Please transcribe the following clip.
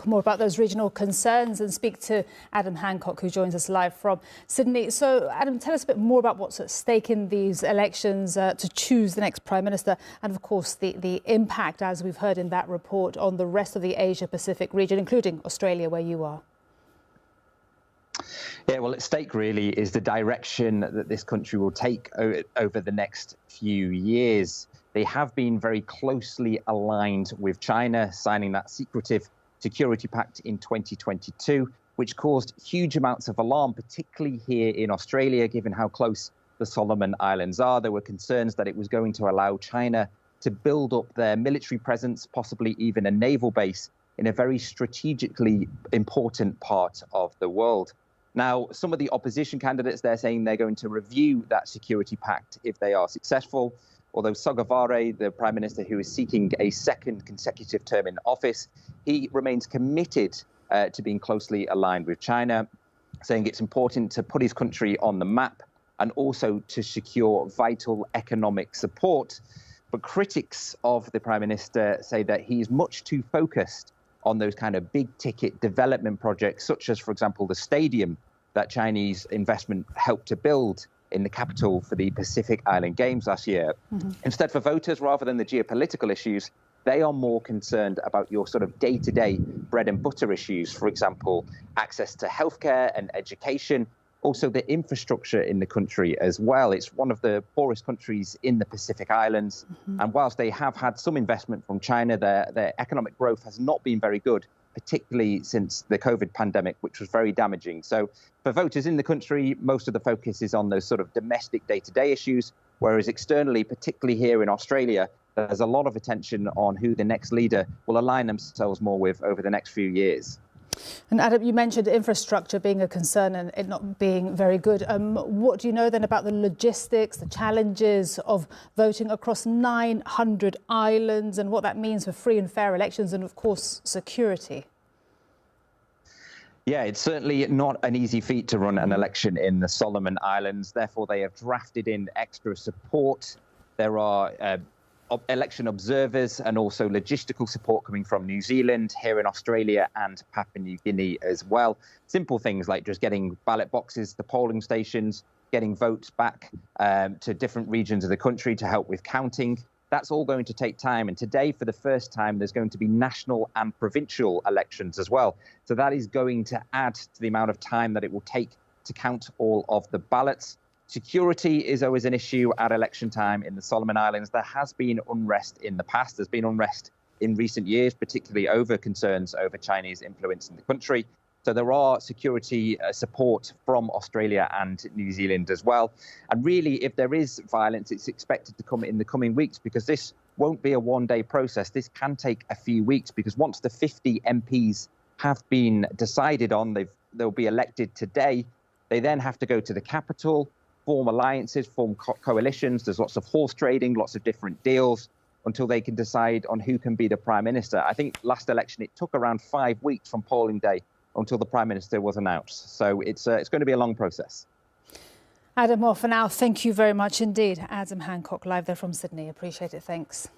More about those regional concerns and speak to Adam Hancock, who joins us live from Sydney. So, Adam, tell us a bit more about what's at stake in these elections to choose the next Prime Minister and, of course, the impact, as we've heard in that report, on the rest of the Asia-Pacific region, including Australia, where you are. Yeah, well, at stake really is the direction that this country will take over the next few years. They have been very closely aligned with China, signing that secretive Security Pact in 2022, which caused huge amounts of alarm, particularly here in Australia, given how close the Solomon Islands are. There were concerns that it was going to allow China to build up their military presence, possibly even a naval base, in a very strategically important part of the world. Now, some of the opposition candidates, they're saying they're going to review that Security Pact if they are successful. Although Sogavare, the Prime Minister who is seeking a second consecutive term in office, he remains committed to being closely aligned with China, saying it's important to put his country on the map and also to secure vital economic support. But critics of the Prime Minister say that he's much too focused on those kind of big ticket development projects, such as, for example, the stadium that Chinese investment helped to build in the capital for the Pacific Island Games last year. Instead, for voters, rather than the geopolitical issues, they are more concerned about your sort of day-to-day bread and butter issues. For example, access to healthcare and education, also the infrastructure in the country as well. It's one of the poorest countries in the Pacific Islands. And whilst they have had some investment from China, their economic growth has not been very good, particularly since the COVID pandemic, which was very damaging. So for voters in the country, most of the focus is on those sort of domestic day-to-day issues, whereas externally, particularly here in Australia, there's a lot of attention on who the next leader will align themselves more with over the next few years. And Adam, you mentioned infrastructure being a concern and it not being very good. What do you know then about the logistics, the challenges of voting across 900 islands and what that means for free and fair elections and, of course, security? Yeah, it's certainly not an easy feat to run an election in the Solomon Islands. Therefore, they have drafted in extra support. There are election observers and also logistical support coming from New Zealand, here in Australia and Papua New Guinea as well. Simple things like just getting ballot boxes to polling stations, getting votes back to different regions of the country to help with counting. That's all going to take time. And today, for the first time, there's going to be national and provincial elections as well. So that is going to add to the amount of time that it will take to count all of the ballots. Security is always an issue at election time in the Solomon Islands. There has been unrest in the past. There's been unrest in recent years, particularly over concerns over Chinese influence in the country. So there are security support from Australia and New Zealand as well. And really, if there is violence, it's expected to come in the coming weeks, because this won't be a one-day process. This can take a few weeks, because once the 50 MPs have been decided on, they'll be elected today. They then have to go to the capital, form alliances, form coalitions. There's lots of horse trading, lots of different deals until they can decide on who can be the Prime Minister. I think last election, it took around 5 weeks from polling day until the Prime Minister was announced. So it's going to be a long process. Adam, well, for now, thank you very much indeed. Adam Hancock, live there from Sydney. Appreciate it. Thanks.